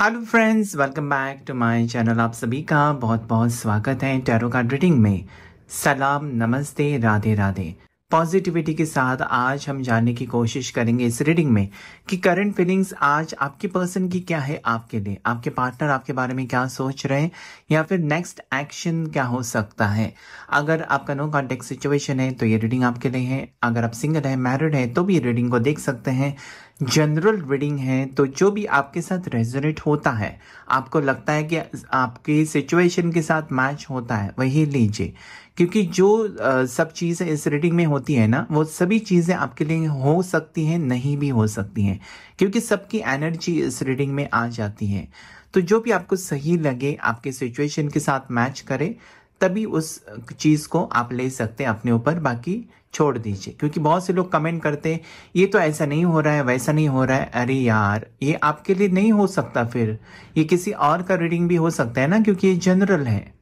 Hello friends, welcome back to my channel. आप सभी का बहुत बहुत स्वागत है टैरो कार्ड रीडिंग में। सलाम, नमस्ते, राधे राधे। पॉजिटिविटी के साथ आज हम जानने की कोशिश करेंगे इस रीडिंग में कि करंट फीलिंग्स आज आपके पर्सन की क्या है, आपके लिए आपके पार्टनर आपके बारे में क्या सोच रहे हैं या फिर नेक्स्ट एक्शन क्या हो सकता है। अगर आपका नो कॉन्टेक्ट सिचुएशन है तो ये रीडिंग आपके लिए है। अगर आप सिंगल है, मैरिड है तो भी रीडिंग को देख सकते हैं। जनरल रीडिंग है तो जो भी आपके साथ रेजोनेट होता है, आपको लगता है कि आपकी सिचुएशन के साथ मैच होता है, वही लीजिए। क्योंकि जो सब चीज़ें इस रीडिंग में होती है ना, वो सभी चीज़ें आपके लिए हो सकती हैं, नहीं भी हो सकती हैं, क्योंकि सबकी एनर्जी इस रीडिंग में आ जाती है। तो जो भी आपको सही लगे, आपके सिचुएशन के साथ मैच करे, तभी उस चीज़ को आप ले सकते हैं अपने ऊपर, बाकी छोड़ दीजिए। क्योंकि बहुत से लोग कमेंट करते हैं ये तो ऐसा नहीं हो रहा है, वैसा नहीं हो रहा है। अरे यार, ये आपके लिए नहीं हो सकता, फिर ये किसी और का रीडिंग भी हो सकता है ना, क्योंकि ये जनरल है।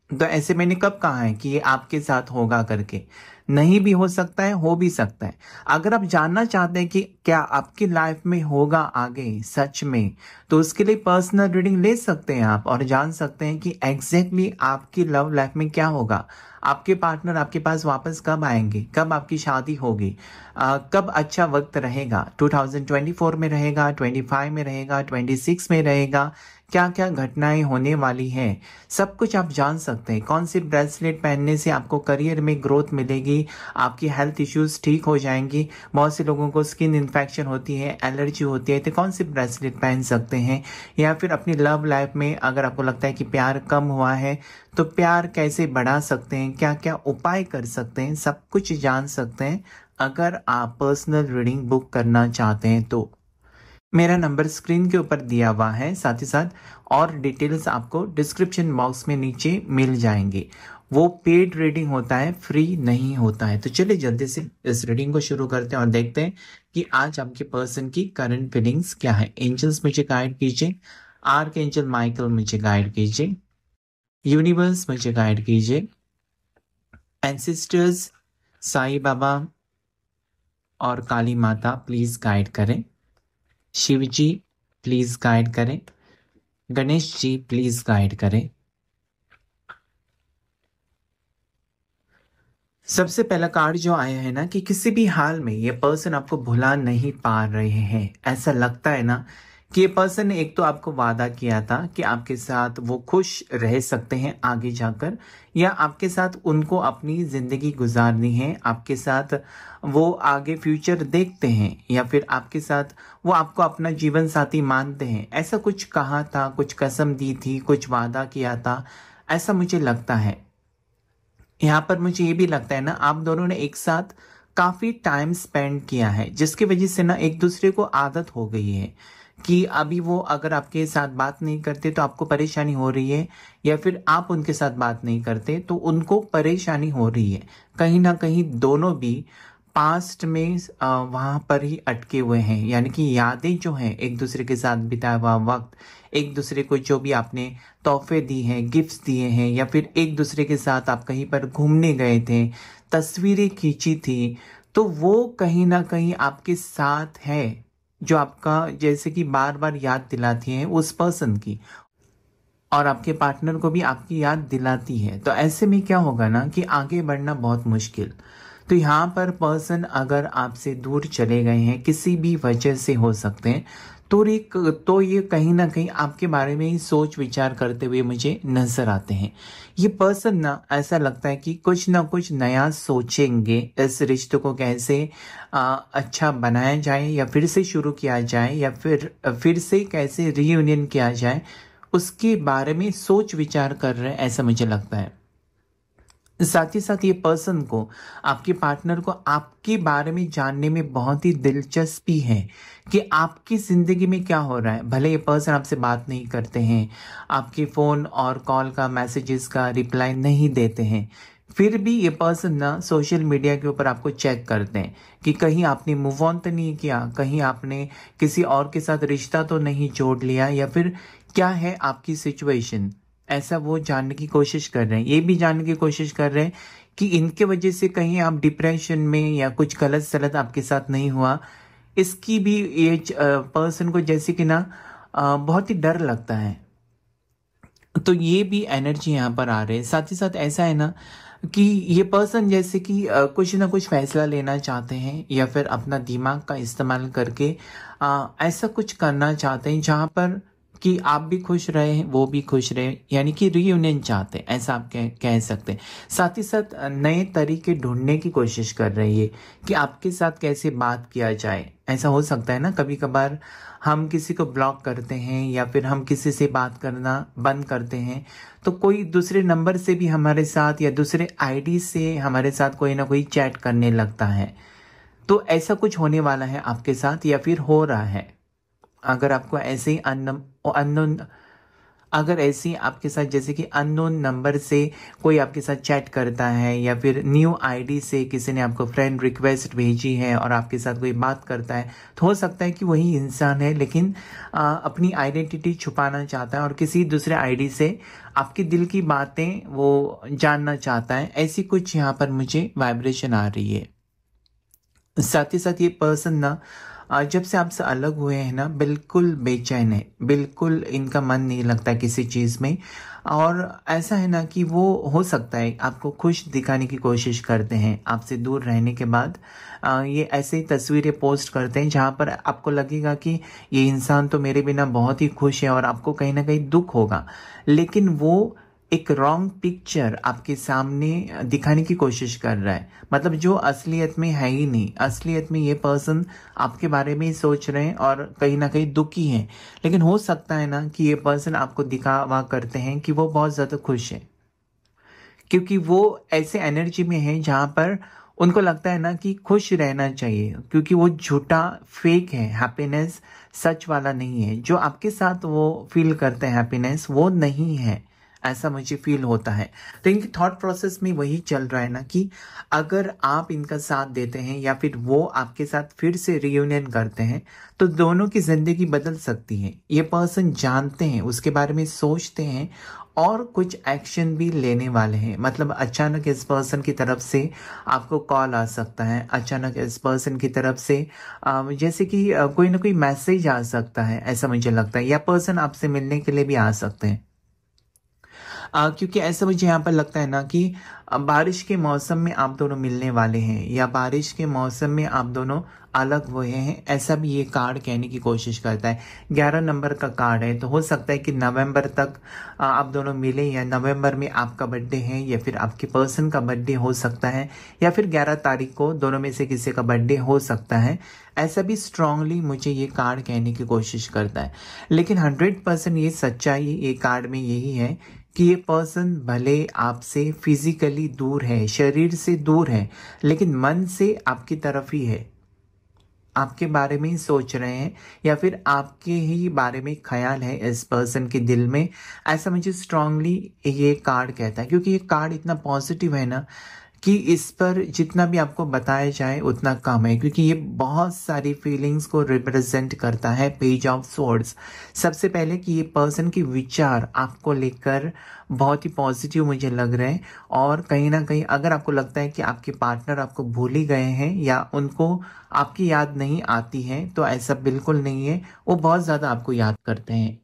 तो ऐसे मैंने कब कहा है कि ये आपके साथ होगा करके? नहीं भी हो सकता है, हो भी सकता है। अगर आप जानना चाहते हैं कि क्या आपकी लाइफ में होगा आगे सच में, तो उसके लिए पर्सनल रीडिंग ले सकते हैं आप और जान सकते हैं कि एग्जैक्टली आपकी लव लाइफ में क्या होगा। आपके पार्टनर आपके पास वापस कब आएंगे, कब आपकी शादी होगी, कब अच्छा वक्त रहेगा, 2024 में रहेगा, 25 में रहेगा, 26 में रहेगा, क्या क्या घटनाएं होने वाली हैं, सब कुछ आप जान सकते हैं। कौन सी ब्रेसलेट पहनने से आपको करियर में ग्रोथ मिलेगी, आपकी हेल्थ इश्यूज ठीक हो जाएंगी। बहुत से लोगों को स्किन इन्फेक्शन होती है, एलर्जी होती है, तो कौन सी ब्रेसलेट पहन सकते हैं। या फिर अपनी लव लाइफ में अगर आपको लगता है कि प्यार कम हुआ है, तो प्यार कैसे बढ़ा सकते हैं, क्या क्या उपाय कर सकते हैं, सब कुछ जान सकते हैं अगर आप पर्सनल रीडिंग बुक करना चाहते हैं तो। मेरा नंबर स्क्रीन के ऊपर दिया हुआ है, साथ ही साथ और डिटेल्स आपको डिस्क्रिप्शन बॉक्स में नीचे मिल जाएंगे। वो पेड रीडिंग होता है, फ्री नहीं होता है। तो चलिए जल्दी से इस रीडिंग को शुरू करते हैं और देखते हैं कि आज आपके पर्सन की करंट फीलिंग्स क्या है। एंजल्स मुझे गाइड कीजिए, आर्क एंजल माइकल मुझे गाइड कीजिए, यूनिवर्स मुझे गाइड कीजिए, एंसेस्टर्स साईं बाबा और काली माता प्लीज गाइड करें, शिव जी प्लीज गाइड करें, गणेश जी प्लीज गाइड करें। सबसे पहला कार्ड जो आया है ना, कि किसी भी हाल में ये पर्सन आपको भुला नहीं पा रहे हैं। ऐसा लगता है ना कि ये पर्सन ने एक तो आपको वादा किया था कि आपके साथ वो खुश रह सकते हैं आगे जाकर, या आपके साथ उनको अपनी जिंदगी गुजारनी है, आपके साथ वो आगे फ्यूचर देखते हैं, या फिर आपके साथ वो आपको अपना जीवन साथी मानते हैं। ऐसा कुछ कहा था, कुछ कसम दी थी, कुछ वादा किया था, ऐसा मुझे लगता है। यहाँ पर मुझे ये भी लगता है ना, आप दोनों ने एक साथ काफी टाइम स्पेंड किया है, जिसकी वजह से ना एक दूसरे को आदत हो गई है कि अभी वो अगर आपके साथ बात नहीं करते तो आपको परेशानी हो रही है, या फिर आप उनके साथ बात नहीं करते तो उनको परेशानी हो रही है। कहीं ना कहीं दोनों भी पास्ट में वहां पर ही अटके हुए हैं, यानी कि यादें जो हैं, एक दूसरे के साथ बिताया हुआ वक्त, एक दूसरे को जो भी आपने तोहफे दिए हैं, गिफ्ट्स दिए हैं, या फिर एक दूसरे के साथ आप कहीं पर घूमने गए थे, तस्वीरें खींची थी, तो वो कहीं ना कहीं आपके साथ है, जो आपका जैसे कि बार बार याद दिलाती है उस पर्सन की, और आपके पार्टनर को भी आपकी याद दिलाती है। तो ऐसे में क्या होगा ना कि आगे बढ़ना बहुत मुश्किल। तो यहाँ पर पर्सन अगर आपसे दूर चले गए हैं, किसी भी वजह से हो सकते हैं, तो ये कहीं ना कहीं आपके बारे में ही सोच विचार करते हुए मुझे नजर आते हैं। ये पर्सन ना, ऐसा लगता है कि कुछ ना कुछ नया सोचेंगे, इस रिश्ते को कैसे अच्छा बनाया जाए, या फिर से शुरू किया जाए, या फिर से कैसे रीयूनियन किया जाए, उसके बारे में सोच विचार कर रहे हैं, ऐसा मुझे लगता है। साथ ही साथ ये पर्सन को, आपके पार्टनर को आपके बारे में जानने में बहुत ही दिलचस्पी है कि आपकी जिंदगी में क्या हो रहा है। भले ये पर्सन आपसे बात नहीं करते हैं, आपके फोन और कॉल का, मैसेजेस का रिप्लाई नहीं देते हैं, फिर भी ये पर्सन ना सोशल मीडिया के ऊपर आपको चेक करते हैं कि कहीं आपने मूव ऑन तो नहीं किया, कहीं आपने किसी और के साथ रिश्ता तो नहीं जोड़ लिया, या फिर क्या है आपकी सिचुएशन। ऐसा वो जानने की कोशिश कर रहे हैं। ये भी जानने की कोशिश कर रहे हैं कि इनके वजह से कहीं आप डिप्रेशन में या कुछ गलत सलत आपके साथ नहीं हुआ। इसकी भी ये पर्सन को जैसे कि ना बहुत ही डर लगता है। तो ये भी एनर्जी यहाँ पर आ रही है। साथ ही साथ ऐसा है ना कि ये पर्सन जैसे कि कुछ ना कुछ फैसला लेना चाहते हैं या फिर अपना दिमाग का इस्तेमाल करके ऐसा कुछ करना चाहते हैं जहाँ पर कि आप भी खुश रहे वो भी खुश रहे, यानी कि रीयूनियन चाहते हैं, ऐसा आप कह सकते हैं। साथ ही साथ नए तरीके ढूंढने की कोशिश कर रही है कि आपके साथ कैसे बात किया जाए। ऐसा हो सकता है ना, कभी कभार हम किसी को ब्लॉक करते हैं या फिर हम किसी से बात करना बंद करते हैं तो कोई दूसरे नंबर से भी हमारे साथ या दूसरे आईडी से हमारे साथ कोई ना कोई चैट करने लगता है। तो ऐसा कुछ होने वाला है आपके साथ या फिर हो रहा है। अगर आपको ऐसे ही अननोन अगर ऐसे ही आपके साथ जैसे कि अननोन नंबर से कोई आपके साथ चैट करता है या फिर न्यू आईडी से किसी ने आपको फ्रेंड रिक्वेस्ट भेजी है और आपके साथ कोई बात करता है, तो हो सकता है कि वही इंसान है लेकिन अपनी आइडेंटिटी छुपाना चाहता है और किसी दूसरे आईडी से आपके दिल की बातें वो जानना चाहता है। ऐसी कुछ यहाँ पर मुझे वाइब्रेशन आ रही है। साथ ही साथ ये पर्सन ना जब से आपसे अलग हुए हैं ना बिल्कुल बेचैन है, बिल्कुल इनका मन नहीं लगता किसी चीज़ में। और ऐसा है ना कि वो हो सकता है आपको खुश दिखाने की कोशिश करते हैं। आपसे दूर रहने के बाद ये ऐसे ही तस्वीरें पोस्ट करते हैं जहाँ पर आपको लगेगा कि ये इंसान तो मेरे बिना बहुत ही खुश है और आपको कहीं ना कहीं दुख होगा, लेकिन वो एक रॉन्ग पिक्चर आपके सामने दिखाने की कोशिश कर रहा है। मतलब जो असलियत में है ही नहीं। असलियत में ये पर्सन आपके बारे में ही सोच रहे हैं और कहीं ना कहीं दुखी हैं, लेकिन हो सकता है ना कि ये पर्सन आपको दिखावा करते हैं कि वो बहुत ज़्यादा खुश है, क्योंकि वो ऐसे एनर्जी में है जहाँ पर उनको लगता है ना कि खुश रहना चाहिए, क्योंकि वो झूठा फेक है। हैप्पीनेस सच वाला नहीं है। जो आपके साथ वो फील करते हैं हैप्पीनेस वो नहीं है, ऐसा मुझे फील होता है। तो इनकी थॉट प्रोसेस में वही चल रहा है ना कि अगर आप इनका साथ देते हैं या फिर वो आपके साथ फिर से रियूनियन करते हैं तो दोनों की जिंदगी बदल सकती है। ये पर्सन जानते हैं, उसके बारे में सोचते हैं और कुछ एक्शन भी लेने वाले हैं। मतलब अचानक इस पर्सन की तरफ से आपको कॉल आ सकता है, अचानक इस पर्सन की तरफ से जैसे कि कोई ना कोई मैसेज आ सकता है, ऐसा मुझे लगता है। या पर्सन आपसे मिलने के लिए भी आ सकते हैं। क्योंकि ऐसा मुझे यहाँ पर लगता है ना कि बारिश के मौसम में आप दोनों मिलने वाले हैं या बारिश के मौसम में आप दोनों अलग हुए हैं, ऐसा भी ये कार्ड कहने की कोशिश करता है। 11 नंबर का कार्ड है, तो हो सकता है कि नवंबर तक आप दोनों मिले, या नवंबर में आपका बर्थडे है या फिर आपके पर्सन का बर्थडे हो सकता है, या फिर 11 तारीख को दोनों में से किसी का बर्थडे हो सकता है। ऐसा भी स्ट्रांगली मुझे ये कार्ड कहने की कोशिश करता है। लेकिन 100% ये सच्चाई ये कार्ड में यही है कि ये पर्सन भले आपसे फिजिकली दूर है, शरीर से दूर है, लेकिन मन से आपकी तरफ ही है, आपके बारे में ही सोच रहे हैं या फिर आपके ही बारे में ख्याल है इस पर्सन के दिल में। ऐसा मुझे स्ट्रांगली ये कार्ड कहता है, क्योंकि ये कार्ड इतना पॉजिटिव है ना कि इस पर जितना भी आपको बताया जाए उतना कम है, क्योंकि ये बहुत सारी फीलिंग्स को रिप्रेजेंट करता है। पेज ऑफ सोर्ड्स, सबसे पहले कि ये पर्सन के विचार आपको लेकर बहुत ही पॉजिटिव मुझे लग रहे हैं। और कहीं ना कहीं अगर आपको लगता है कि आपके पार्टनर आपको भूल ही गए हैं या उनको आपकी याद नहीं आती है, तो ऐसा बिल्कुल नहीं है, वो बहुत ज़्यादा आपको याद करते हैं।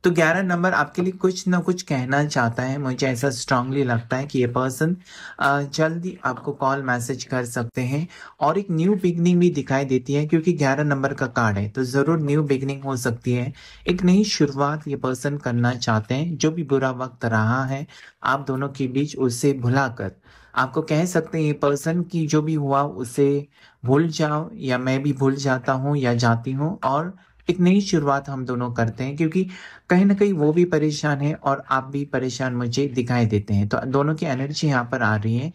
तो 11 नंबर आपके लिए कुछ ना कुछ कहना चाहता है। मुझे ऐसा स्ट्रांगली लगता है कि ये पर्सन जल्दी आपको कॉल मैसेज कर सकते हैं और एक न्यू बिगनिंग भी दिखाई देती है, क्योंकि 11 नंबर का कार्ड है तो ज़रूर न्यू बिगनिंग हो सकती है। एक नई शुरुआत ये पर्सन करना चाहते हैं। जो भी बुरा वक्त रहा है आप दोनों के बीच उसे भुलाकर, आपको कह सकते हैं ये पर्सन की जो भी हुआ उसे भूल जाओ, या मैं भी भूल जाता हूँ या जाती हूँ, और एक नई शुरुआत हम दोनों करते हैं। क्योंकि कहीं ना कहीं वो भी परेशान है और आप भी परेशान मुझे दिखाई देते हैं। तो दोनों की एनर्जी यहाँ पर आ रही है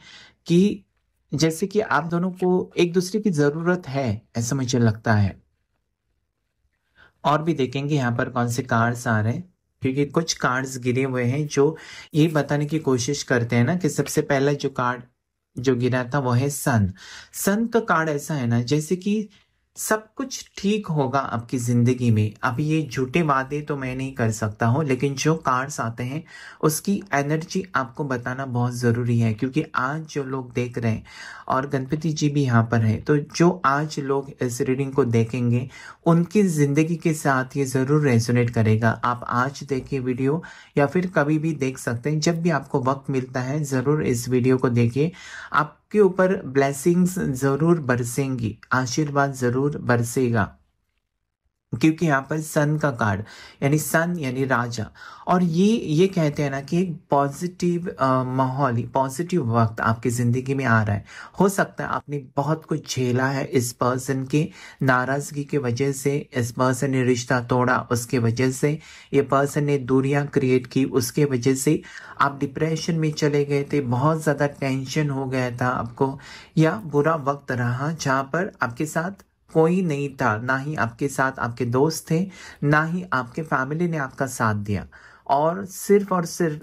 कि जैसे कि आप दोनों को एक दूसरे की जरूरत है, ऐसा मुझे लगता है। और भी देखेंगे यहाँ पर कौन से कार्ड्स आ रहे हैं, क्योंकि कुछ कार्ड्स गिरे हुए हैं जो ये बताने की कोशिश करते हैं ना कि सबसे पहला जो कार्ड जो गिरा था वो है सन। सन का कार्ड ऐसा है ना जैसे कि सब कुछ ठीक होगा आपकी जिंदगी में। अभी ये झूठे वादे तो मैं नहीं कर सकता हूँ, लेकिन जो कार्ड्स आते हैं उसकी एनर्जी आपको बताना बहुत ज़रूरी है, क्योंकि आज जो लोग देख रहे हैं और गणपति जी भी यहाँ पर हैं, तो जो आज लोग इस रीडिंग को देखेंगे उनकी ज़िंदगी के साथ ये ज़रूर रेजोनेट करेगा। आप आज देखिए वीडियो या फिर कभी भी देख सकते हैं, जब भी आपको वक्त मिलता है ज़रूर इस वीडियो को देखिए। आपके ऊपर ब्लेसिंग्स ज़रूर बरसेंगी, आशीर्वाद ज़रूर बरसेगा, क्योंकि यहाँ पर सन का कार्ड यानी सन यानी राजा। और ये कहते हैं ना कि एक पॉजिटिव माहौल, पॉजिटिव वक्त आपकी ज़िंदगी में आ रहा है। हो सकता है आपने बहुत कुछ झेला है इस पर्सन के नाराज़गी के वजह से, इस पर्सन ने रिश्ता तोड़ा उसके वजह से, ये पर्सन ने दूरियां क्रिएट की उसके वजह से, आप डिप्रेशन में चले गए थे, बहुत ज़्यादा टेंशन हो गया था आपको, या बुरा वक्त रहा जहाँ पर आपके साथ कोई नहीं था, ना ही आपके साथ आपके दोस्त थे, ना ही आपके फैमिली ने आपका साथ दिया, और सिर्फ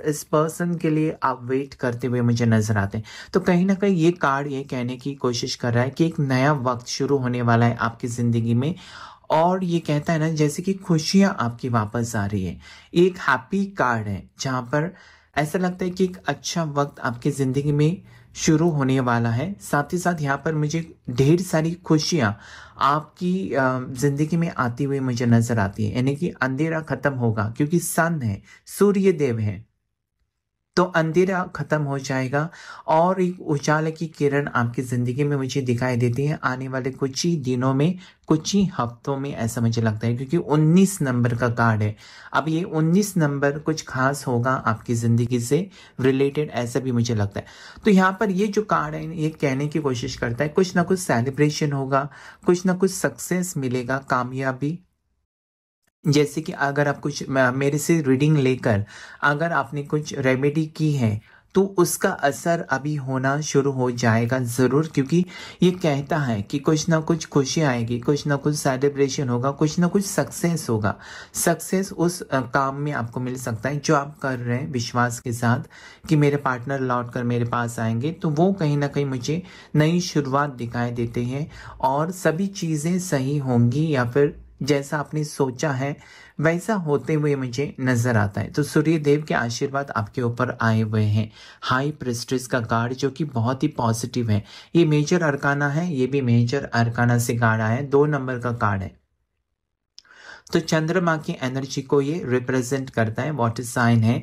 इस पर्सन के लिए आप वेट करते हुए मुझे नजर आते हैं। तो कहीं ना कहीं ये कार्ड ये कहने की कोशिश कर रहा है कि एक नया वक्त शुरू होने वाला है आपकी जिंदगी में। और ये कहता है ना जैसे कि खुशियां आपकी वापस आ रही है। एक हैप्पी कार्ड है जहां पर ऐसा लगता है कि एक अच्छा वक्त आपकी जिंदगी में शुरू होने वाला है। साथ ही साथ यहाँ पर मुझे ढेर सारी खुशियाँ आपकी जिंदगी में आती हुई मुझे नजर आती है, यानी कि अंधेरा खत्म होगा, क्योंकि सन है, सूर्य देव है, तो अंधेरा खत्म हो जाएगा और एक उजाले की किरण आपकी जिंदगी में मुझे दिखाई देती है आने वाले कुछ ही दिनों में, कुछ ही हफ्तों में, ऐसा मुझे लगता है, क्योंकि 19 नंबर का कार्ड है। अब ये 19 नंबर कुछ खास होगा आपकी जिंदगी से रिलेटेड, ऐसा भी मुझे लगता है। तो यहाँ पर ये जो कार्ड है ये कहने की कोशिश करता है कुछ ना कुछ सेलिब्रेशन होगा, कुछ ना कुछ सक्सेस मिलेगा, कामयाबी। जैसे कि अगर आप कुछ मेरे से रीडिंग लेकर अगर आपने कुछ रेमेडी की है तो उसका असर अभी होना शुरू हो जाएगा ज़रूर, क्योंकि ये कहता है कि कुछ ना कुछ खुशी आएगी, कुछ ना कुछ सेलिब्रेशन होगा, कुछ ना कुछ सक्सेस होगा। सक्सेस उस काम में आपको मिल सकता है जो आप कर रहे हैं विश्वास के साथ कि मेरे पार्टनर लौट कर मेरे पास आएंगे, तो वो कहीं ना कहीं मुझे नई शुरुआत दिखाई देते हैं और सभी चीज़ें सही होंगी, या फिर जैसा आपने सोचा है वैसा होते हुए मुझे नजर आता है। तो सूर्य देव के आशीर्वाद आपके ऊपर आए हुए हैं। हाई प्रेस्टिस का कार्ड जो कि बहुत ही पॉजिटिव है, ये मेजर अरकाना है, ये भी मेजर अरकाना से कार्ड आया है, 2 नंबर का कार्ड है। तो चंद्रमा की एनर्जी को ये रिप्रेजेंट करता है, वाटर साइन है।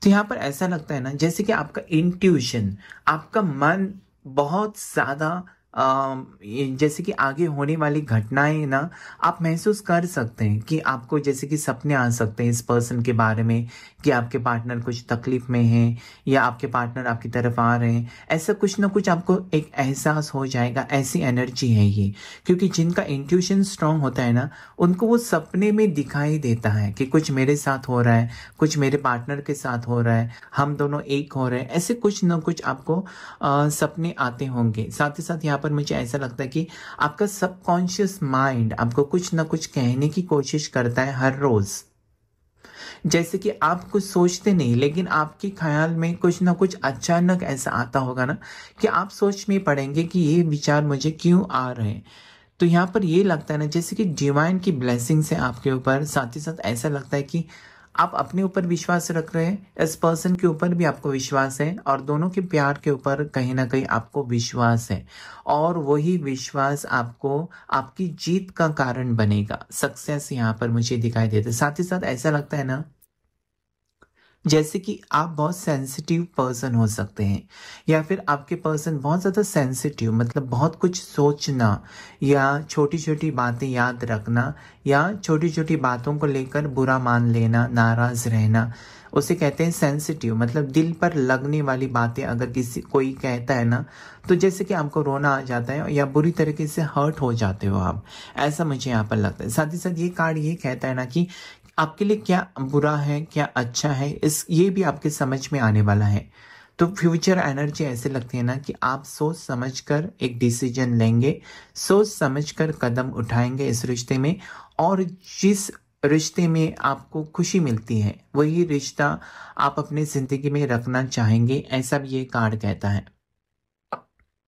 तो यहाँ पर ऐसा लगता है ना जैसे कि आपका इंट्यूशन, आपका मन बहुत ज्यादा जैसे कि आगे होने वाली घटनाएं ना आप महसूस कर सकते हैं, कि आपको जैसे कि सपने आ सकते हैं इस पर्सन के बारे में कि आपके पार्टनर कुछ तकलीफ में हैं या आपके पार्टनर आपकी तरफ आ रहे हैं, ऐसा कुछ ना कुछ आपको एक एहसास हो जाएगा। ऐसी एनर्जी है ये, क्योंकि जिनका इंट्यूशन स्ट्रांग होता है ना उनको वो सपने में दिखाई देता है कि कुछ मेरे साथ हो रहा है, कुछ मेरे पार्टनर के साथ हो रहा है, हम दोनों एक हो रहे हैं, ऐसे कुछ ना कुछ आपको सपने आते होंगे। साथ ही साथ यहाँ पर मुझे ऐसा लगता है कि आपका सबकॉन्शियस माइंड आपको कुछ ना कुछ कहने की कोशिश करता है हर रोज। जैसे कि आप कुछ सोचते नहीं, लेकिन आपके ख्याल में कुछ ना कुछ अचानक ऐसा आता होगा ना कि आप सोच में पड़ेंगे कि ये विचार मुझे क्यों आ रहे हैं। तो यहाँ पर ये लगता है ना जैसे कि डिवाइन की ब्लेसिंग्स है आपके ऊपर। साथ ही साथ ऐसा लगता है कि आप अपने ऊपर विश्वास रख रहे हैं, इस पर्सन के ऊपर भी आपको विश्वास है, और दोनों के प्यार के ऊपर कहीं ना कहीं आपको विश्वास है, और वही विश्वास आपको आपकी जीत का कारण बनेगा। सक्सेस यहाँ पर मुझे दिखाई देता है। साथ ही साथ ऐसा लगता है ना जैसे कि आप बहुत सेंसिटिव पर्सन हो सकते हैं, या फिर आपके पर्सन बहुत ज़्यादा सेंसिटिव, मतलब बहुत कुछ सोचना या छोटी छोटी बातें याद रखना या छोटी छोटी बातों को लेकर बुरा मान लेना, नाराज़ रहना, उसे कहते हैं सेंसिटिव। मतलब दिल पर लगने वाली बातें अगर किसी कोई कहता है ना तो जैसे कि आपको रोना आ जाता है या बुरी तरीके से हर्ट हो जाते हो आप, ऐसा मुझे यहाँ पर लगता है। साथ ही साथ ये कार्ड ये कहता है ना कि आपके लिए क्या बुरा है क्या अच्छा है, इस ये भी आपके समझ में आने वाला है। तो फ्यूचर एनर्जी ऐसे लगती है ना कि आप सोच समझकर एक डिसीजन लेंगे, सोच समझकर कदम उठाएंगे इस रिश्ते में, और जिस रिश्ते में आपको खुशी मिलती है वही रिश्ता आप अपने जिंदगी में रखना चाहेंगे, ऐसा भी ये कार्ड कहता है।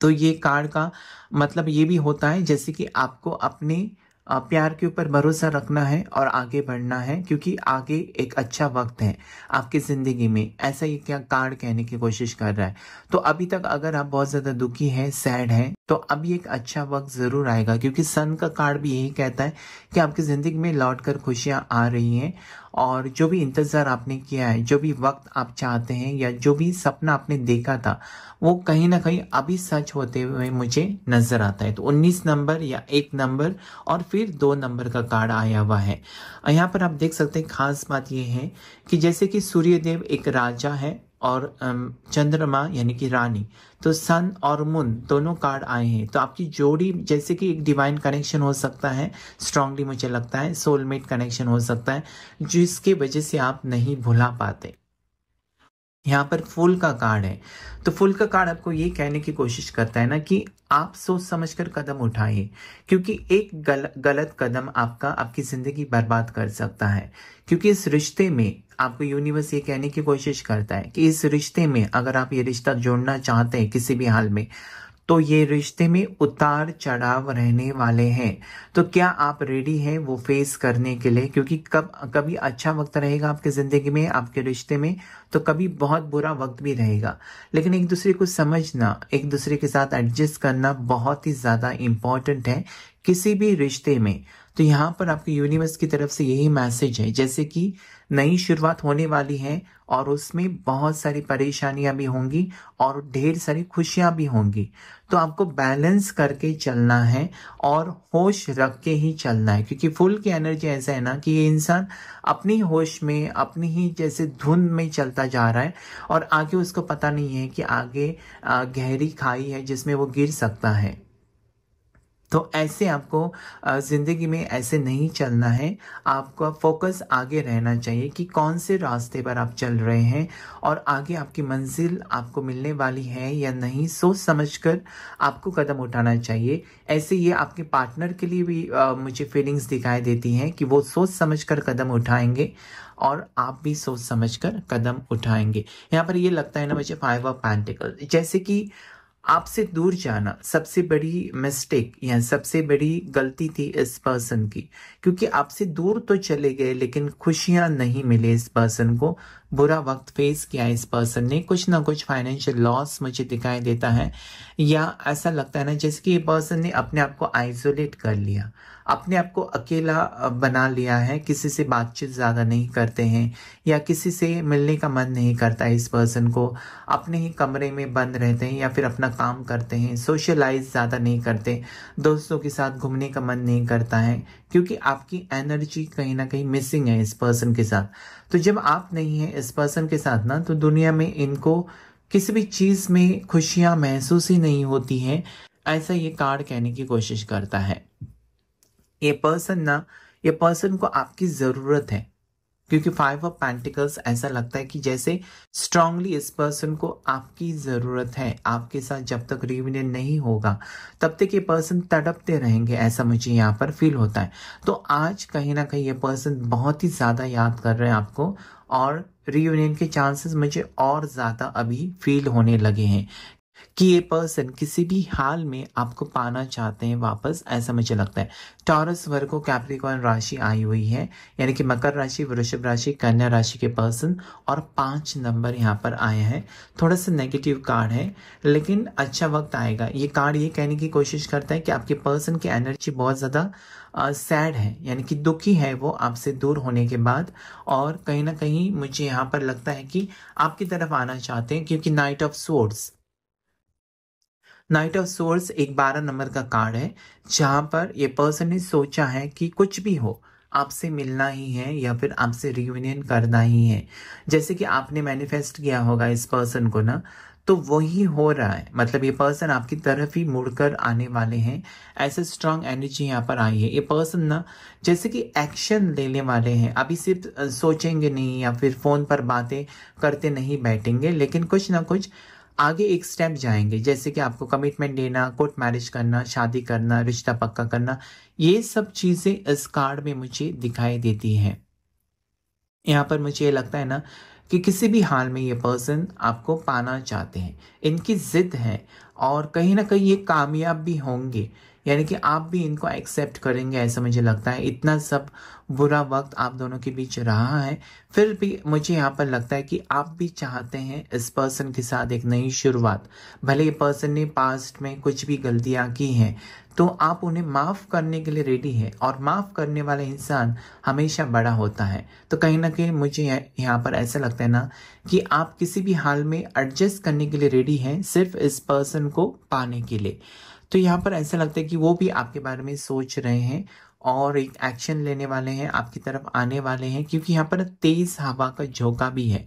तो ये कार्ड का मतलब ये भी होता है जैसे कि आपको अपने प्यार के ऊपर भरोसा रखना है और आगे बढ़ना है, क्योंकि आगे एक अच्छा वक्त है आपकी ज़िंदगी में, ऐसा ये क्या कार्ड कहने की कोशिश कर रहा है। तो अभी तक अगर आप बहुत ज़्यादा दुखी हैं, सैड हैं, तो अभी एक अच्छा वक्त ज़रूर आएगा, क्योंकि सन का कार्ड भी यही कहता है कि आपकी ज़िंदगी में लौट कर खुशियाँ आ रही हैं और जो भी इंतज़ार आपने किया है, जो भी वक्त आप चाहते हैं या जो भी सपना आपने देखा था, वो कहीं ना कहीं अभी सच होते हुए मुझे नज़र आता है। तो 19 नंबर या 1 नंबर और फिर 2 नंबर का कार्ड आया हुआ है। यहाँ पर आप देख सकते हैं खास बात यह है कि जैसे कि सूर्यदेव एक राजा है और चंद्रमा यानी कि रानी, तो सन और मून दोनों कार्ड आए हैं। तो आपकी जोड़ी जैसे कि एक डिवाइन कनेक्शन हो सकता है, स्ट्रांगली मुझे लगता है सोलमेट कनेक्शन हो सकता है, जिसकी वजह से आप नहीं भुला पाते। यहाँ पर फूल का कार्ड है, तो फूल का कार्ड आपको ये कहने की कोशिश करता है ना कि आप सोच समझकर कदम उठाइए, क्योंकि एक गलत कदम आपकी जिंदगी बर्बाद कर सकता है। क्योंकि इस रिश्ते में आपको यूनिवर्स ये कहने की कोशिश करता है कि इस रिश्ते में अगर आप ये रिश्ता जोड़ना चाहते हैं किसी भी हाल में, तो ये रिश्ते में उतार चढ़ाव रहने वाले हैं। तो क्या आप रेडी हैं वो फेस करने के लिए? क्योंकि कभी अच्छा वक्त रहेगा आपकी ज़िंदगी में, आपके रिश्ते में, तो कभी बहुत बुरा वक्त भी रहेगा। लेकिन एक दूसरे को समझना, एक दूसरे के साथ एडजस्ट करना बहुत ही ज़्यादा इम्पॉर्टेंट है किसी भी रिश्ते में। तो यहाँ पर आपके यूनिवर्स की तरफ से यही मैसेज है, जैसे कि नई शुरुआत होने वाली है और उसमें बहुत सारी परेशानियां भी होंगी और ढेर सारी खुशियां भी होंगी। तो आपको बैलेंस करके चलना है और होश रख के ही चलना है, क्योंकि फुल की एनर्जी ऐसा है ना कि ये इंसान अपनी होश में, अपनी ही जैसे धुन में चलता जा रहा है और आगे उसको पता नहीं है कि आगे गहरी खाई है जिसमें वो गिर सकता है। तो ऐसे आपको ज़िंदगी में ऐसे नहीं चलना है। आपका फोकस आगे रहना चाहिए कि कौन से रास्ते पर आप चल रहे हैं और आगे आपकी मंजिल आपको मिलने वाली है या नहीं, सोच समझकर आपको कदम उठाना चाहिए। ऐसे ये आपके पार्टनर के लिए भी मुझे फीलिंग्स दिखाई देती हैं कि वो सोच समझकर कदम उठाएंगे और आप भी सोच समझकर कदम उठाएंगे। यहाँ पर ये लगता है ना मुझे 5 ऑफ पेंटिकल, जैसे कि आपसे दूर जाना सबसे बड़ी मिस्टेक या सबसे बड़ी गलती थी इस पर्सन की, क्योंकि आपसे दूर तो चले गए लेकिन खुशियां नहीं मिले इस पर्सन को। बुरा वक्त फेस किया इस पर्सन ने, कुछ ना कुछ फाइनेंशियल लॉस मुझे दिखाई देता है, या ऐसा लगता है ना जैसे कि ये पर्सन ने अपने आप को आइसोलेट कर लिया, अपने आप को अकेला बना लिया है, किसी से बातचीत ज़्यादा नहीं करते हैं या किसी से मिलने का मन नहीं करता है इस पर्सन को, अपने ही कमरे में बंद रहते हैं या फिर अपना काम करते हैं, सोशलाइज ज़्यादा नहीं करते, दोस्तों के साथ घूमने का मन नहीं करता है, क्योंकि आपकी एनर्जी कहीं ना कहीं मिसिंग है इस पर्सन के साथ। तो जब आप नहीं हैं इस पर्सन के साथ ना, तो दुनिया में इनको किसी भी चीज़ में खुशियाँ महसूस ही नहीं होती हैं, ऐसा ये कार्ड कहने की कोशिश करता है। ये पर्सन को आपकी ज़रूरत है, क्योंकि 5 ऑफ पेंटिकल्स ऐसा लगता है कि जैसे स्ट्रांगली इस पर्सन को आपकी ज़रूरत है। आपके साथ जब तक रियूनियन नहीं होगा तब तक ये पर्सन तड़पते रहेंगे, ऐसा मुझे यहाँ पर फील होता है। तो आज कहीं ना कहीं ये पर्सन बहुत ही ज़्यादा याद कर रहे हैं आपको और रियूनियन के चांसेस मुझे और ज़्यादा अभी फील होने लगे हैं कि ये पर्सन किसी भी हाल में आपको पाना चाहते हैं वापस, ऐसा मुझे लगता है। टॉरस, वर्गो, कैप्रिकॉर्न राशि आई हुई है, यानी कि मकर राशि, वृषभ राशि, कन्या राशि के पर्सन, और 5 नंबर यहाँ पर आए हैं। थोड़ा सा नेगेटिव कार्ड है लेकिन अच्छा वक्त आएगा। ये कार्ड ये कहने की कोशिश करता है कि आपके पर्सन की एनर्जी बहुत ज़्यादा सैड है, यानी कि दुखी है वो आपसे दूर होने के बाद, और कहीं ना कहीं मुझे यहाँ पर लगता है कि आपकी तरफ आना चाहते हैं, क्योंकि नाइट ऑफ सोर्स एक 12 नंबर का कार्ड है, जहां पर ये पर्सन ने सोचा है कि कुछ भी हो आपसे मिलना ही है या फिर आपसे रियूनियन करना ही है। जैसे कि आपने मैनिफेस्ट किया होगा इस पर्सन को ना, तो वही हो रहा है। मतलब ये पर्सन आपकी तरफ ही मुड़कर आने वाले हैं, ऐसे स्ट्रांग एनर्जी यहाँ पर आई है। ये पर्सन ना जैसे कि एक्शन लेने वाले हैं, अभी सिर्फ सोचेंगे नहीं या फिर फोन पर बातें करते नहीं बैठेंगे, लेकिन कुछ ना कुछ आगे एक स्टेप जाएंगे, जैसे कि आपको कमिटमेंट देना, कोर्ट मैरिज करना, शादी करना, रिश्ता पक्का करना, ये सब चीज़ें इस कार्ड में मुझे दिखाई देती हैं। यहाँ पर मुझे ये लगता है ना कि किसी भी हाल में ये पर्सन आपको पाना चाहते हैं, इनकी जिद है और कहीं ना कहीं ये कामयाब भी होंगे, यानी कि आप भी इनको एक्सेप्ट करेंगे ऐसा मुझे लगता है। इतना सब बुरा वक्त आप दोनों के बीच रहा है, फिर भी मुझे यहाँ पर लगता है कि आप भी चाहते हैं इस पर्सन के साथ एक नई शुरुआत। भले ये पर्सन ने पास्ट में कुछ भी गलतियाँ की हैं तो आप उन्हें माफ़ करने के लिए रेडी है, और माफ़ करने वाला इंसान हमेशा बड़ा होता है। तो कहीं ना कहीं मुझे यहाँ पर ऐसा लगता है ना कि आप किसी भी हाल में एडजस्ट करने के लिए रेडी हैं, सिर्फ इस पर्सन को पाने के लिए। तो यहाँ पर ऐसा लगता है कि वो भी आपके बारे में सोच रहे हैं और एक एक्शन लेने वाले हैं, आपकी तरफ आने वाले हैं, क्योंकि यहाँ पर तेज हवा का झोंका भी है।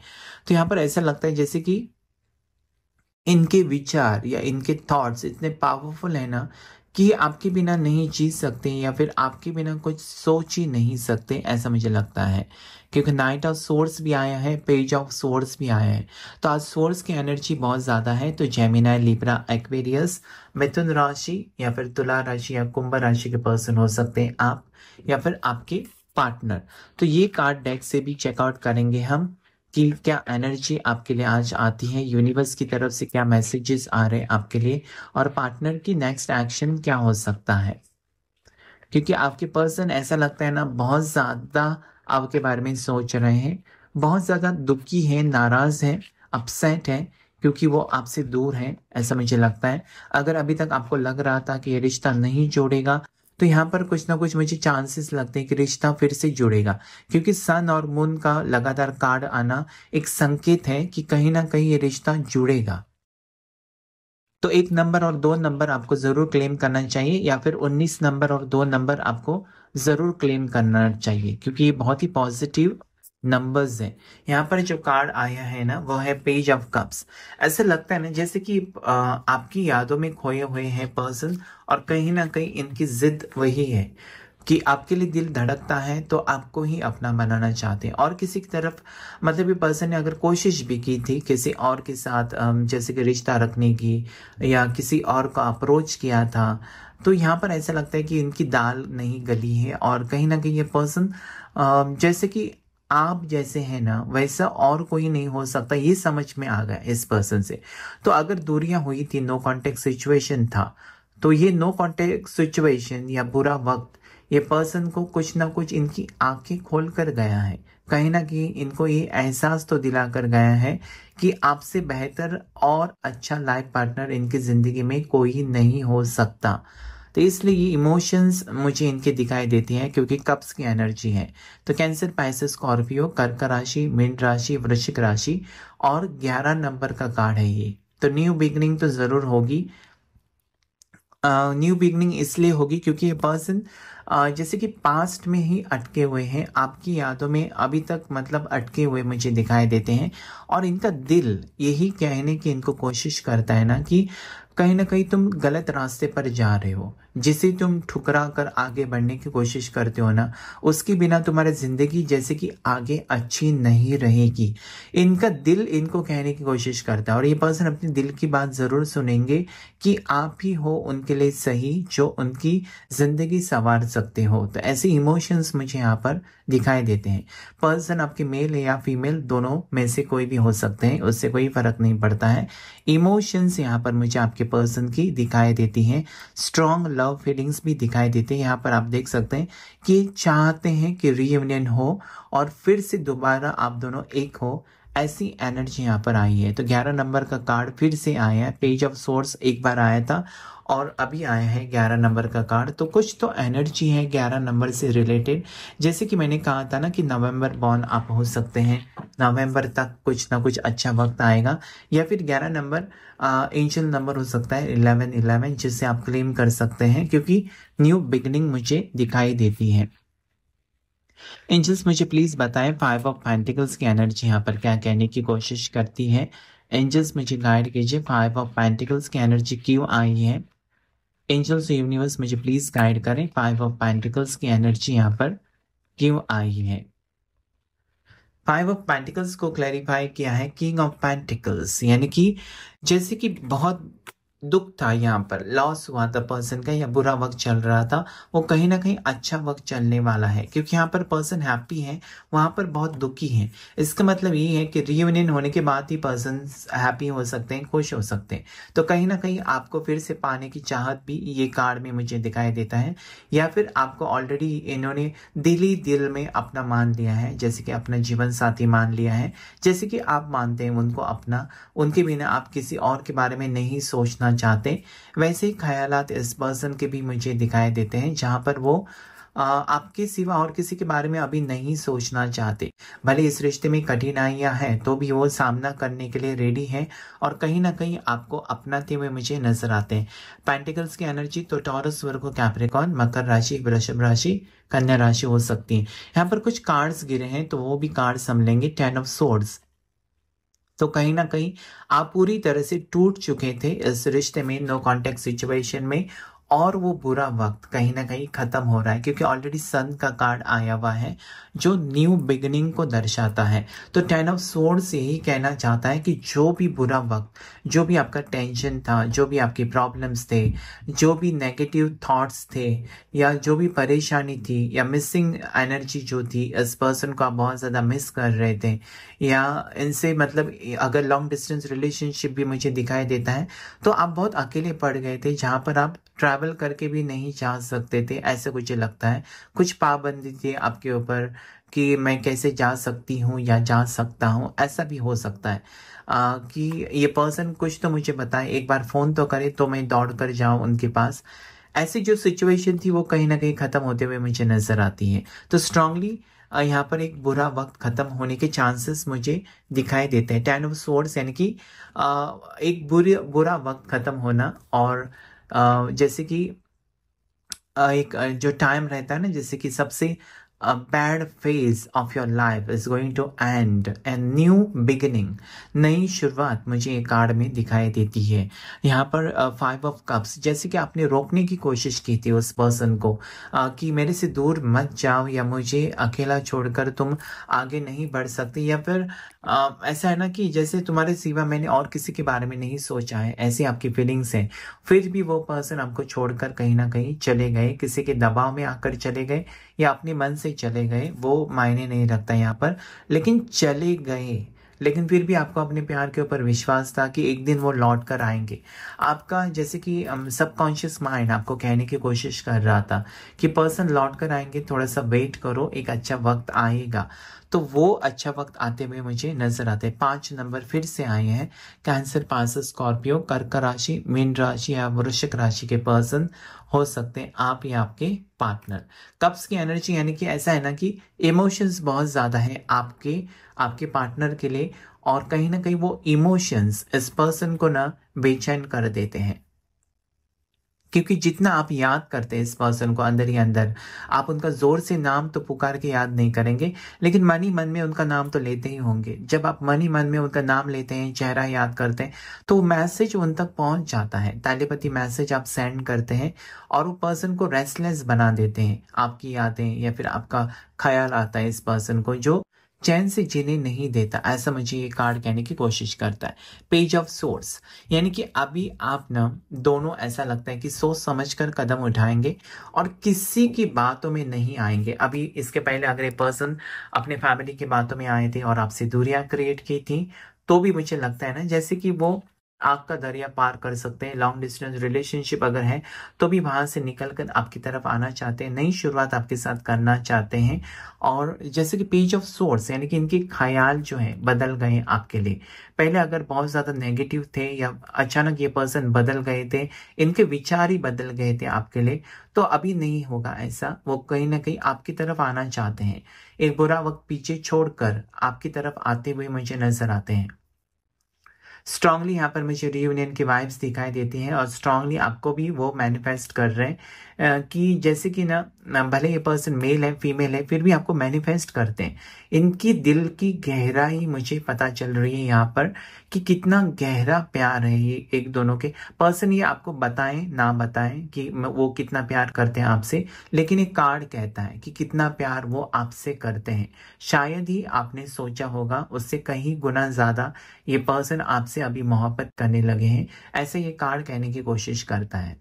तो यहाँ पर ऐसा लगता है जैसे कि इनके विचार या इनके थॉट्स इतने पावरफुल है ना कि आपके बिना नहीं जी सकते, या फिर आपके बिना कुछ सोच ही नहीं सकते, ऐसा मुझे लगता है। क्योंकि नाइट ऑफ सोर्स भी आया है, पेज ऑफ सोर्स भी आया है, तो आज सोर्स की एनर्जी बहुत ज़्यादा है। तो जेमिनी, लिब्रा, एक्वेरियस, मिथुन राशि या फिर तुला राशि या कुंभ राशि के पर्सन हो सकते हैं आप, या फिर आपके पार्टनर। तो ये कार्ड डेक से भी चेकआउट करेंगे हम कि क्या एनर्जी आपके लिए आज आती है, यूनिवर्स की तरफ से क्या मैसेजेस आ रहे हैं आपके लिए, और पार्टनर की नेक्स्ट एक्शन क्या हो सकता है। क्योंकि आपके पर्सन ऐसा लगता है ना बहुत ज़्यादा आपके बारे में सोच रहे हैं, बहुत ज़्यादा दुखी हैं, नाराज़ हैं, अपसेट हैं, क्योंकि वो आपसे दूर हैं, ऐसा मुझे लगता है। अगर अभी तक आपको लग रहा था कि ये रिश्ता नहीं जोड़ेगा, तो यहाँ पर कुछ ना कुछ मुझे चांसेस लगते हैं कि रिश्ता फिर से जुड़ेगा, क्योंकि सन और मून का लगातार कार्ड आना एक संकेत है कि कहीं ना कहीं ये रिश्ता जुड़ेगा। तो 1 नंबर और 2 नंबर आपको ज़रूर क्लेम करना चाहिए, या फिर 19 नंबर और 2 नंबर आपको ज़रूर क्लेम करना चाहिए, क्योंकि ये बहुत ही पॉजिटिव नंबर्स हैं। यहाँ पर जो कार्ड आया है ना वो है पेज ऑफ कप्स। ऐसे लगता है ना जैसे कि आपकी यादों में खोए हुए हैं पर्सन, और कहीं ना कहीं इनकी जिद वही है कि आपके लिए दिल धड़कता है तो आपको ही अपना बनाना चाहते हैं, और किसी की तरफ मतलब ये पर्सन ने अगर कोशिश भी की थी किसी और के साथ जैसे कि रिश्ता रखने की, या किसी और को अप्रोच किया था, तो यहाँ पर ऐसा लगता है कि इनकी दाल नहीं गली है, और कहीं ना कहीं ये पर्सन जैसे कि आप जैसे हैं ना वैसा और कोई नहीं हो सकता, ये समझ में आ गया इस पर्सन से। तो अगर दूरियां हुई थी, नो कांटेक्ट सिचुएशन था, तो ये नो कांटेक्ट सिचुएशन या बुरा वक्त ये पर्सन को कुछ ना कुछ इनकी आंखें खोल कर गया है। कहीं ना कहीं इनको ये एहसास तो दिला कर गया है कि आपसे बेहतर और अच्छा लाइफ पार्टनर इनकी ज़िंदगी में कोई नहीं हो सकता। तो इसलिए ये इमोशंस मुझे इनके दिखाई देती हैं, क्योंकि कप्स की एनर्जी है। तो कैंसर, पाइसेस, स्कॉर्पियो, कर्क राशि, मीन राशि, वृश्चिक राशि, और 11 नंबर का कार्ड है ये। तो न्यू बिगनिंग तो ज़रूर होगी। न्यू बिगनिंग इसलिए होगी क्योंकि ये पर्सन जैसे कि पास्ट में ही अटके हुए हैं, आपकी यादों में अभी तक मतलब अटके हुए मुझे दिखाई देते हैं, और इनका दिल यही कहने की इनको कोशिश करता है ना कि कहीं ना कहीं तुम गलत रास्ते पर जा रहे हो, जिसे तुम ठुकरा कर आगे बढ़ने की कोशिश करते हो ना, उसके बिना तुम्हारी जिंदगी जैसे कि आगे अच्छी नहीं रहेगी। इनका दिल इनको कहने की कोशिश करता है, और ये पर्सन अपने दिल की बात जरूर सुनेंगे कि आप ही हो उनके लिए सही जो उनकी जिंदगी संवार सकते हो। तो ऐसे इमोशंस मुझे यहाँ पर दिखाई देते हैं। पर्सन आपके मेल है या फीमेल, दोनों में से कोई भी हो सकते हैं, उससे कोई फर्क नहीं पड़ता है। इमोशंस यहाँ पर मुझे आपके पर्सन की दिखाई देती हैं। स्ट्रॉन्ग लव फीलिंग्स भी दिखाई देते हैं। यहाँ पर आप देख सकते हैं कि चाहते हैं कि रीयूनियन हो और फिर से दोबारा आप दोनों एक हो, ऐसी एनर्जी यहाँ पर आई है। तो 11 नंबर का कार्ड फिर से आया है। पेज ऑफ सोर्स एक बार आया था और अभी आया है 11 नंबर का कार्ड। तो कुछ तो एनर्जी है 11 नंबर से रिलेटेड। जैसे कि मैंने कहा था ना कि नवंबर बॉर्न आप हो सकते हैं, नवंबर तक कुछ ना कुछ अच्छा वक्त आएगा, या फिर 11 नंबर एंजल नंबर हो सकता है 1111, जिससे आप क्लेम कर सकते हैं, क्योंकि न्यू बिगनिंग मुझे दिखाई देती है। एंजल्स मुझे प्लीज बताएं 5 ऑफ पेंटिकल्स की एनर्जी यहाँ पर क्या कहने की कोशिश करती है। एंजल्स मुझे गाइड कीजिए 5 ऑफ पेंटिकल्स की एनर्जी क्यों आई है। एंजल्स यूनिवर्स मुझे प्लीज गाइड करें 5 ऑफ पेंटिकल्स की एनर्जी यहाँ पर क्यों आई है। 5 ऑफ पेंटिकल्स को क्लैरिफाई किया है किंग ऑफ पेंटिकल्स, यानी कि जैसे कि बहुत दुख था, यहाँ पर लॉस हुआ था पर्सन का, या बुरा वक्त चल रहा था, वो कहीं ना कहीं अच्छा वक्त चलने वाला है, क्योंकि यहाँ पर पर्सन हैप्पी है, वहाँ पर बहुत दुखी है। इसका मतलब ये है कि रियूनियन होने के बाद ही पर्सन हैप्पी हो सकते हैं, खुश हो सकते हैं। तो कहीं ना कहीं आपको फिर से पाने की चाहत भी ये कार्ड में मुझे दिखाई देता है, या फिर आपको ऑलरेडी इन्होंने दिल में अपना मान लिया है, जैसे कि अपना जीवन साथी मान लिया है, जैसे कि आप मानते हैं उनको अपना, उनके बिना आप किसी और के बारे में नहीं सोचना चाहते। वैसे ही ख्यालात इस पर्सन के भी मुझे दिखाई देते हैं, जहां पर वो आपके सिवा और किसी के बारे में अभी नहीं सोचना चाहते। भले इस रिश्ते में कठिनाइयां हैं तो भी वो सामना करने के लिए रेडी हैं, और कहीं ना कहीं आपको अपनाते हुए मुझे नजर आते हैं। पेंटिकल्स की एनर्जी तो टॉरस, वर्गो, कैप्रिकॉर्न, मकर राशि, वृषभ राशि, कन्या राशि हो सकती है। यहाँ पर कुछ कार्ड्स गिरे हैं तो वो भी कार्ड्स हम लेंगे। 10 ऑफ सोर्ड्स, तो कहीं ना कहीं आप पूरी तरह से टूट चुके थे इस रिश्ते में, नो कॉन्टेक्ट सिचुएशन में, और वो बुरा वक्त कहीं ना कहीं खत्म हो रहा है, क्योंकि ऑलरेडी सन का कार्ड आया हुआ है जो न्यू बिगिनिंग को दर्शाता है। तो 10 ऑफ सोर्ड से ही कहना चाहता है कि जो भी बुरा वक्त, जो भी आपका टेंशन था, जो भी आपकी प्रॉब्लम्स थे, जो भी नेगेटिव थॉट्स थे, या जो भी परेशानी थी, या मिसिंग एनर्जी जो थी, इस पर्सन को आप बहुत ज़्यादा मिस कर रहे थे, या इनसे मतलब अगर लॉन्ग डिस्टेंस रिलेशनशिप भी मुझे दिखाई देता है तो आप बहुत अकेले पड़ गए थे, जहाँ पर आप ट्रैवल करके भी नहीं जा सकते थे, ऐसे मुझे लगता है। कुछ पाबंदी थी आपके ऊपर कि मैं कैसे जा सकती हूँ या जा सकता हूँ, ऐसा भी हो सकता है कि ये पर्सन कुछ तो मुझे बताए, एक बार फ़ोन तो करे तो मैं दौड़ कर जाऊँ उनके पास। ऐसी जो सिचुएशन थी वो कहीं ना कहीं ख़त्म होते हुए मुझे नज़र आती है। तो स्ट्रांगली यहाँ पर एक बुरा वक्त खत्म होने के चांसेस मुझे दिखाई देते हैं। 10 ऑफ सोर्ड्स यानी कि एक बुरा वक्त खत्म होना, और जैसे कि एक जो टाइम रहता है ना, जैसे कि सबसे bad phase of your life is going to end and new beginning, नई शुरुआत मुझे एक कार्ड में दिखाई देती है। यहाँ पर 5 ऑफ कप्स, जैसे कि आपने रोकने की कोशिश की थी उस पर्सन को कि मेरे से दूर मत जाओ, या मुझे अकेला छोड़कर तुम आगे नहीं बढ़ सकते, या फिर ऐसा है ना कि जैसे तुम्हारे सिवा मैंने और किसी के बारे में नहीं सोचा है, ऐसी आपकी फीलिंग्स हैं। फिर भी वो पर्सन आपको छोड़कर कहीं ना कहीं चले गए, किसी के दबाव में आकर चले गए, या अपने मन से चले गए, वो मायने नहीं रखता यहाँ पर, लेकिन चले गए। लेकिन फिर भी आपको अपने प्यार के ऊपर विश्वास था कि एक दिन वो लौट कर आएंगे। आपका जैसे कि सबकॉन्शियस माइंड आपको कहने की कोशिश कर रहा था कि पर्सन लौट कर आएंगे, थोड़ा सा वेट करो, एक अच्छा वक्त आएगा। तो वो अच्छा वक्त आते हुए मुझे नजर आते हैं। 5 नंबर फिर से आए हैं। कैंसर, पास, स्कॉर्पियो, कर्क राशि, मीन राशि या वृश्चिक राशि के पर्सन हो सकते हैं आप या आपके पार्टनर। कप्स की एनर्जी यानी कि ऐसा है ना कि इमोशंस बहुत ज्यादा है आपके पार्टनर के लिए, और कहीं ना कहीं वो इमोशंस इस पर्सन को ना बेचैन कर देते हैं, क्योंकि जितना आप याद करते हैं इस पर्सन को अंदर ही अंदर, आप उनका जोर से नाम तो पुकार के याद नहीं करेंगे, लेकिन मन ही मन में उनका नाम तो लेते ही होंगे। जब आप मन ही मन में उनका नाम लेते हैं, चेहरा याद करते हैं, तो मैसेज उन तक पहुंच जाता है, टेलीपैथी मैसेज आप सेंड करते हैं, और वो पर्सन को रेस्टलेस बना देते हैं। आपकी यादें या फिर आपका ख्याल आता है इस पर्सन को, जो चैन से जीने नहीं देता, ऐसा मुझे ये कार्ड कहने की कोशिश करता है। पेज ऑफ सोर्स यानी कि अभी आप ना दोनों ऐसा लगता है कि सोच समझकर कदम उठाएंगे और किसी की बातों में नहीं आएंगे। अभी इसके पहले अगर ये पर्सन अपने फैमिली की बातों में आए थे और आपसे दूरियां क्रिएट की थी, तो भी मुझे लगता है ना जैसे कि वो आग का दरिया पार कर सकते हैं। लॉन्ग डिस्टेंस रिलेशनशिप अगर है तो भी वहां से निकलकर आपकी तरफ आना चाहते हैं, नई शुरुआत आपके साथ करना चाहते हैं। और जैसे कि पेज ऑफ सोर्स यानी कि इनके ख्याल जो है बदल गए आपके लिए। पहले अगर बहुत ज्यादा नेगेटिव थे या अचानक ये पर्सन बदल गए थे, इनके विचार ही बदल गए थे आपके लिए, तो अभी नहीं होगा ऐसा। वो कहीं ना कहीं आपकी तरफ आना चाहते हैं, एक बुरा वक्त पीछे छोड़कर आपकी तरफ आते हुए मुझे नजर आते हैं। स्ट्रांगली यहाँ पर मुझे रियूनियन की वाइब्स दिखाई देती हैं, और स्ट्रांगली आपको भी वो मैनिफेस्ट कर रहे हैं कि जैसे कि ना भले ये पर्सन मेल है फीमेल है फिर भी आपको मैनिफेस्ट करते हैं। इनकी दिल की गहराई मुझे पता चल रही है यहाँ पर कि कितना गहरा प्यार है ये एक दोनों के। पर्सन ये आपको बताएं ना बताएं कि वो कितना प्यार करते हैं आपसे, लेकिन एक कार्ड कहता है कि कितना प्यार वो आपसे करते हैं। शायद ही आपने सोचा होगा उससे कहीं गुना ज्यादा ये पर्सन आपसे अभी मोहब्बत करने लगे हैं, ऐसे ये कार्ड कहने की कोशिश करता है।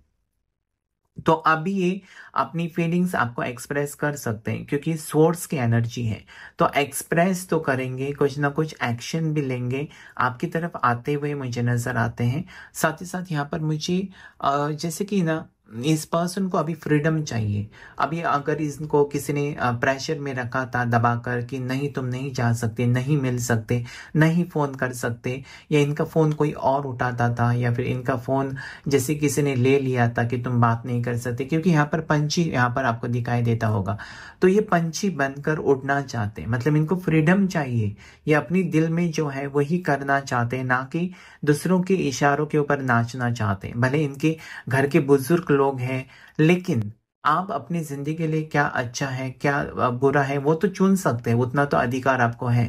तो अभी ये अपनी फीलिंग्स आपको एक्सप्रेस कर सकते हैं क्योंकि सोर्स की एनर्जी है, तो एक्सप्रेस तो करेंगे, कुछ ना कुछ एक्शन भी लेंगे, आपकी तरफ आते हुए मुझे नजर आते हैं। साथ ही साथ यहाँ पर मुझे जैसे कि ना इस पर्सन को अभी फ्रीडम चाहिए। अभी अगर इनको किसी ने प्रेशर में रखा था दबाकर कि नहीं तुम नहीं जा सकते, नहीं मिल सकते, नहीं फोन कर सकते, या इनका फोन कोई और उठाता था, या फिर इनका फोन जैसे किसी ने ले लिया था कि तुम बात नहीं कर सकते, क्योंकि यहाँ पर पंछी यहाँ पर आपको दिखाई देता होगा, तो ये पंछी बनकर उड़ना चाहते हैं, मतलब इनको फ्रीडम चाहिए। ये अपनी दिल में जो है वही करना चाहते हैं, ना कि दूसरों के इशारों के ऊपर नाचना चाहते हैं। भले इनके घर के बुजुर्ग लोग हैं, लेकिन आप अपनी जिंदगी के लिए क्या अच्छा है क्या बुरा है वो तो चुन सकते हैं, उतना तो अधिकार आपको है।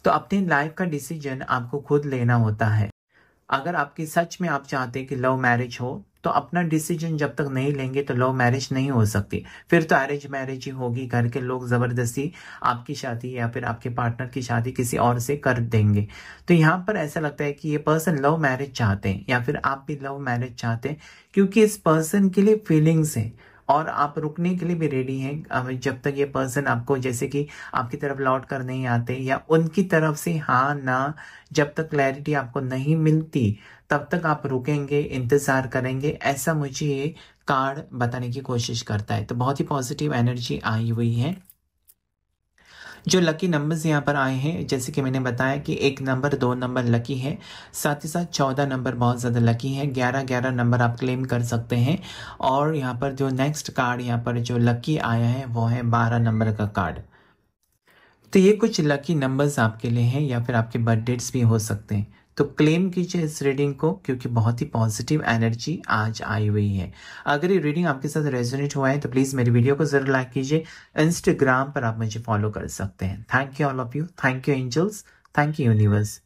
तो अपनी लाइफ का डिसीजन आपको खुद लेना होता है। अगर आपकी सच में आप चाहते हैं कि लव मैरिज हो, तो अपना डिसीजन जब तक नहीं लेंगे तो लव मैरिज नहीं हो सकती, फिर तो अरेंज मैरिज ही होगी। घर के लोग जबरदस्ती आपकी शादी या फिर आपके पार्टनर की शादी किसी और से कर देंगे। तो यहाँ पर ऐसा लगता है कि ये पर्सन लव मैरिज चाहते हैं या फिर आप भी लव मैरिज चाहते हैं, क्योंकि इस पर्सन के लिए फीलिंग्स है और आप रुकने के लिए भी रेडी हैं जब तक ये पर्सन आपको जैसे कि आपकी तरफ लौट कर नहीं आते, या उनकी तरफ से हाँ ना जब तक क्लैरिटी आपको नहीं मिलती तब तक आप रुकेंगे, इंतजार करेंगे, ऐसा मुझे ये कार्ड बताने की कोशिश करता है। तो बहुत ही पॉजिटिव एनर्जी आई हुई है। जो लकी नंबर्स यहाँ पर आए हैं, जैसे कि मैंने बताया कि 1 नंबर 2 नंबर लकी है, साथ ही साथ 14 नंबर बहुत ज़्यादा लकी है, 11 नंबर आप क्लेम कर सकते हैं। और यहाँ पर जो नेक्स्ट कार्ड यहाँ पर जो लकी आया है वो है 12 नंबर का कार्ड। तो ये कुछ लकी नंबर्स आपके लिए हैं या फिर आपके बर्थ डेट्स भी हो सकते हैं। तो क्लेम कीजिए इस रीडिंग को क्योंकि बहुत ही पॉजिटिव एनर्जी आज आई हुई है। अगर ये रीडिंग आपके साथ रेजोनेट हुआ है तो प्लीज़ मेरी वीडियो को जरूर लाइक कीजिए। इंस्टाग्राम पर आप मुझे फॉलो कर सकते हैं। Thank you all of you, thank you angels, thank you universe.